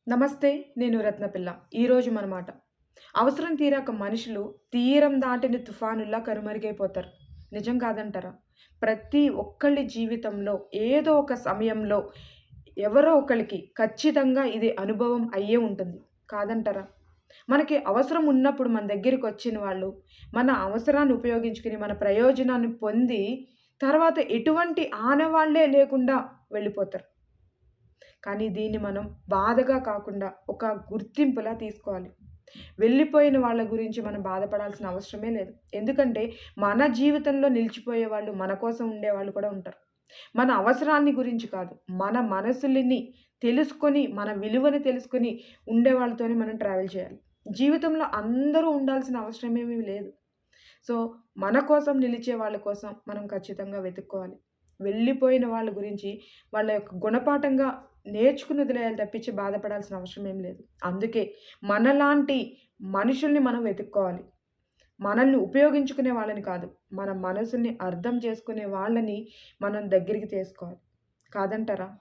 నమస్తే. నేను రత్నపిల్ల. ఈరోజు మన మాట. అవసరం తీరాక మనుషులు తీరం దాటిన తుఫానుల్లా కనుమరుగైపోతారు. నిజం కాదంటారా? ప్రతి ఒక్కళ్ళ జీవితంలో ఏదో ఒక సమయంలో ఎవరో ఒకళ్ళకి ఖచ్చితంగా ఇది అనుభవం అయ్యే ఉంటుంది. కాదంటారా? మనకి అవసరం ఉన్నప్పుడు మన దగ్గరికొచ్చిన వాళ్ళు, మన అవసరాన్ని ఉపయోగించుకొని, మన ప్రయోజనాన్ని పొంది, తర్వాత ఎటువంటి ఆనవాళ్ళే లేకుండా వెళ్ళిపోతారు. కానీ దీన్ని మనం బాధగా కాకుండా ఒక గుర్తింపులా తీసుకోవాలి. వెళ్ళిపోయిన వాళ్ళ గురించి మనం బాధపడాల్సిన అవసరమే లేదు. ఎందుకంటే మన జీవితంలో నిలిచిపోయే వాళ్ళు, మన కోసం ఉండేవాళ్ళు కూడా ఉంటారు. మన అవసరాన్ని గురించి కాదు, మన మనసులని తెలుసుకొని, మన విలువని తెలుసుకొని ఉండేవాళ్ళతోనే మనం ట్రావెల్ చేయాలి. జీవితంలో అందరూ ఉండాల్సిన అవసరమేమీ లేదు. సో, మన కోసం నిలిచే వాళ్ళ కోసం మనం ఖచ్చితంగా వెతుక్కోవాలి. వెళ్ళిపోయిన వాళ్ళ గురించి వాళ్ళ యొక్క గుణపాఠంగా నేర్చుకుని వదిలేయాలి తప్పించి బాధపడాల్సిన అవసరం ఏం లేదు. అందుకే మనలాంటి మనుషుల్ని మనం వెతుక్కోవాలి. మనల్ని ఉపయోగించుకునే వాళ్ళని కాదు. మన మనసుల్ని అర్థం చేసుకునే వాళ్ళని మనం దగ్గరికి తీసుకోవాలి. కాదంటారా?